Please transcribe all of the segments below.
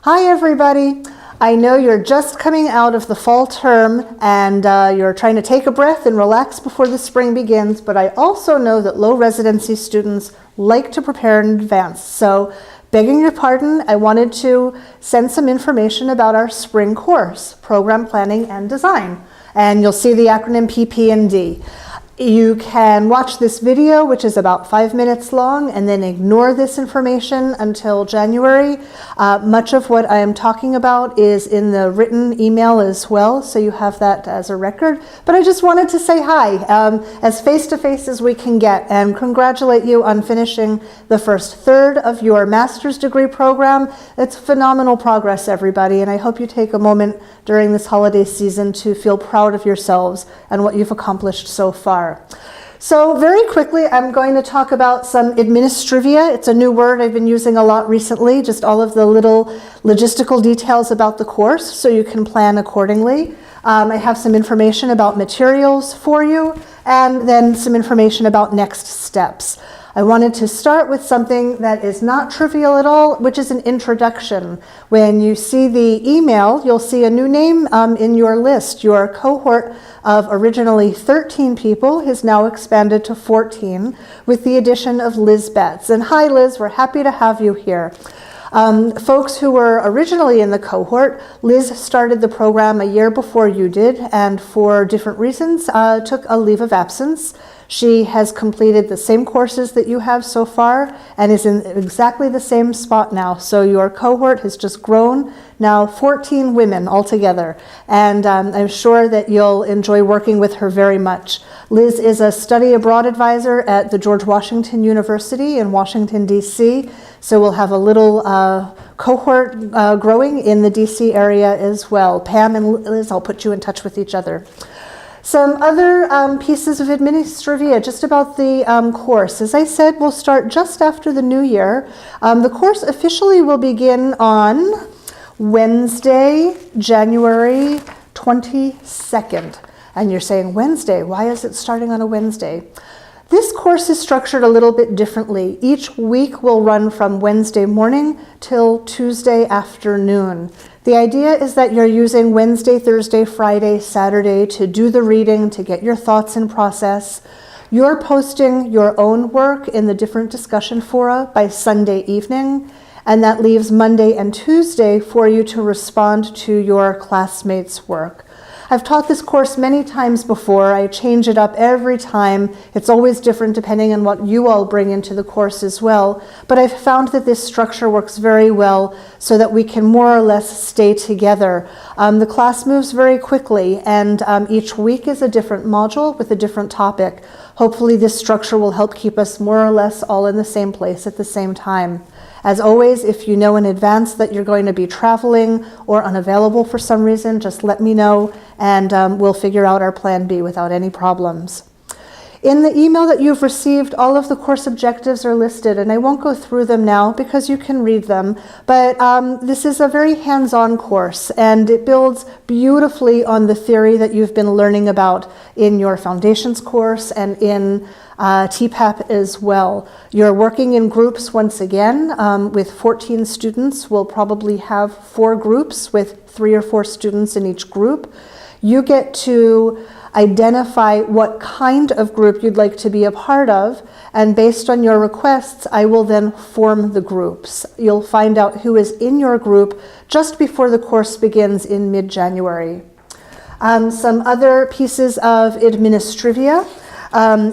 Hi everybody. I know you're just coming out of the fall term and you're trying to take a breath and relax before the spring begins, but I also know that low residency students like to prepare in advance. So begging your pardon, I wanted to send some information about our spring course, Program Planning and Design. And you'll see the acronym PP&D. You can watch this video, which is about 5 minutes long, and then ignore this information until January. Much of what I am talking about is in the written email as well, so you have that as a record. But I just wanted to say hi, as face-to-face as we can get, and congratulate you on finishing the first third of your master's degree program. It's phenomenal progress, everybody, and I hope you take a moment during this holiday season to feel proud of yourselves and what you've accomplished so far. So very quickly, I'm going to talk about some administrivia. It's a new word I've been using a lot recently, just all of the little logistical details about the course so you can plan accordingly. I have some information about materials for you and then some information about next steps. I wanted to start with something that is not trivial at all, which is an introduction. When you see the email, you'll see a new name in your list. Your cohort of originally 13 people has now expanded to 14 with the addition of Liz Betts. And hi, Liz, we're happy to have you here. Folks who were originally in the cohort, Liz started the program a year before you did, and for different reasons took a leave of absence. She has completed the same courses that you have so far and is in exactly the same spot now. So your cohort has just grown, now 14 women altogether. And I'm sure that you'll enjoy working with her very much. Liz is a study abroad advisor at the George Washington University in Washington, D.C. So we'll have a little cohort growing in the D.C. area as well. Pam and Liz, I'll put you in touch with each other. Some other pieces of administrivia just about the course. As I said, we'll start just after the new year. The course officially will begin on Wednesday, January 22nd. And you're saying, Wednesday, why is it starting on a Wednesday? This course is structured a little bit differently. Each week will run from Wednesday morning till Tuesday afternoon. The idea is that you're using Wednesday, Thursday, Friday, Saturday to do the reading, to get your thoughts in process. You're posting your own work in the different discussion fora by Sunday evening, and that leaves Monday and Tuesday for you to respond to your classmates' work. I've taught this course many times before. I change it up every time. It's always different depending on what you all bring into the course as well. But I've found that this structure works very well so that we can more or less stay together. The class moves very quickly, and each week is a different module with a different topic. Hopefully this structure will help keep us more or less all in the same place at the same time. As always, if you know in advance that you're going to be traveling or unavailable for some reason, just let me know and we'll figure out our plan B without any problems. In the email that you've received, all of the course objectives are listed, and I won't go through them now because you can read them, but this is a very hands-on course, and it builds beautifully on the theory that you've been learning about in your foundations course and in TPAP as well. You're working in groups once again with 14 students. We'll probably have 4 groups with 3 or 4 students in each group. You get to identify what kind of group you'd like to be a part of, and based on your requests, I will then form the groups. You'll find out who is in your group just before the course begins in mid-January. Some other pieces of administrivia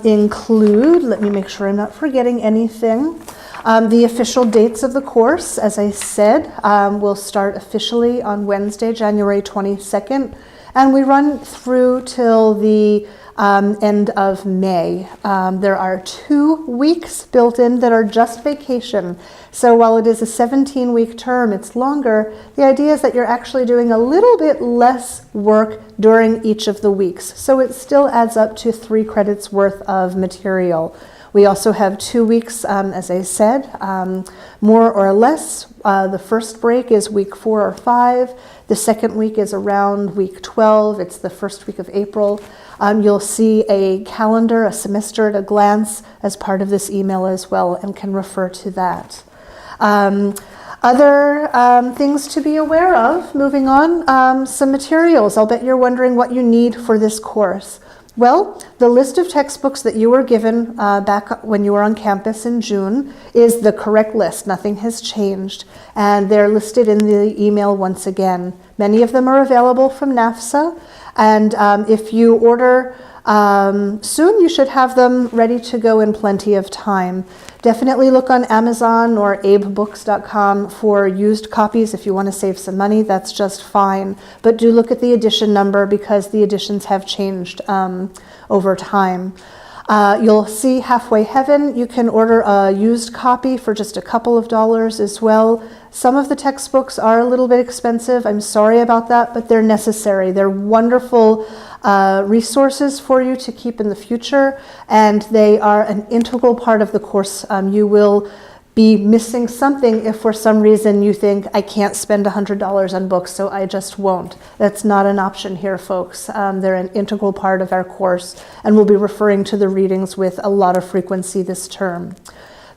include, let me make sure I'm not forgetting anything, the official dates of the course. As I said, will start officially on Wednesday, January 22nd, and we run through till the end of May. There are 2 weeks built in that are just vacation. So while it is a 17-week term, it's longer. The idea is that you're actually doing a little bit less work during each of the weeks. So it still adds up to 3 credits worth of material. We also have 2 weeks, as I said, more or less. The first break is week 4 or 5. The second week is around week 12. It's the first week of April. You'll see a calendar, a semester at a glance as part of this email as well, and can refer to that. Other things to be aware of, moving on, some materials. I'll bet you're wondering what you need for this course. Well, the list of textbooks that you were given back when you were on campus in June is the correct list. Nothing has changed. And they're listed in the email once again. Many of them are available from NAFSA. And if you order soon, you should have them ready to go in plenty of time. Definitely look on Amazon or abebooks.com for used copies if you want to save some money. That's just fine. But do look at the edition number because the editions have changed over time. You'll see Halfway Heaven. You can order a used copy for just a couple of dollars as well. Some of the textbooks are a little bit expensive. I'm sorry about that, but they're necessary. They're wonderful resources for you to keep in the future, and they are an integral part of the course. You will be missing something if for some reason you think, I can't spend $100 on books, so I just won't. That's not an option here, folks. They're an integral part of our course, and we'll be referring to the readings with a lot of frequency this term.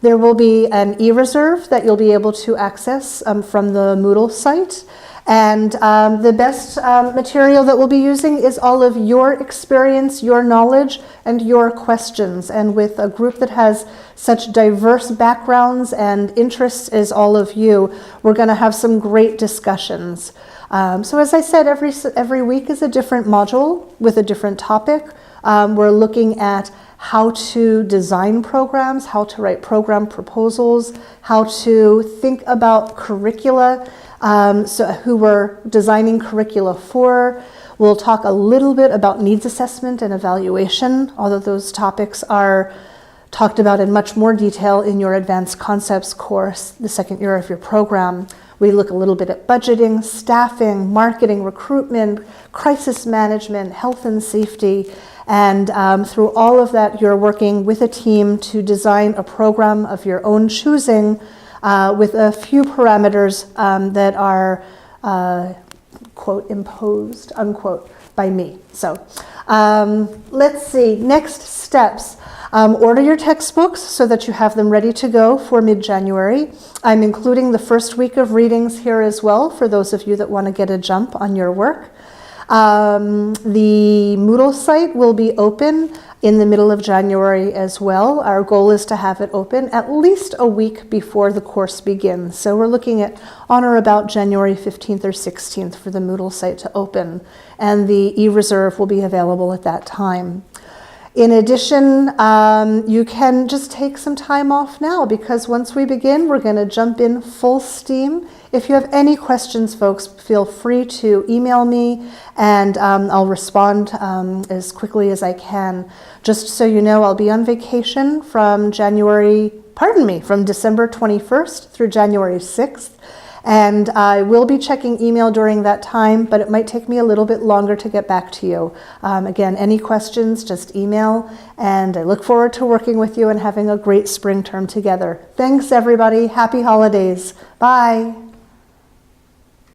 There will be an e-reserve that you'll be able to access from the Moodle site. And the best material that we'll be using is all of your experience, your knowledge, and your questions. And with a group that has such diverse backgrounds and interests as all of you, we're going to have some great discussions. So as I said, every week is a different module with a different topic. We're looking at how to design programs, how to write program proposals, how to think about curricula, so who we're designing curricula for. We'll talk a little bit about needs assessment and evaluation, although those topics are talked about in much more detail in your Advanced Concepts course, the second year of your program. We look a little bit at budgeting, staffing, marketing, recruitment, crisis management, health and safety. And through all of that, you're working with a team to design a program of your own choosing with a few parameters that are, quote, imposed, unquote, by me. So let's see, next steps. Order your textbooks so that you have them ready to go for mid-January. I'm including the first week of readings here as well for those of you that want to get a jump on your work. The Moodle site will be open in the middle of January as well. Our goal is to have it open at least a week before the course begins. So we're looking at on or about January 15th or 16th for the Moodle site to open, and the e-reserve will be available at that time. In addition, you can just take some time off now because once we begin, we're going to jump in full steam. If you have any questions, folks, feel free to email me and I'll respond as quickly as I can. Just so you know, I'll be on vacation from December 21st through January 6th. And I will be checking email during that time, but it might take me a little bit longer to get back to you. Again, any questions, just email. And I look forward to working with you and having a great spring term together. Thanks, everybody. Happy holidays. Bye.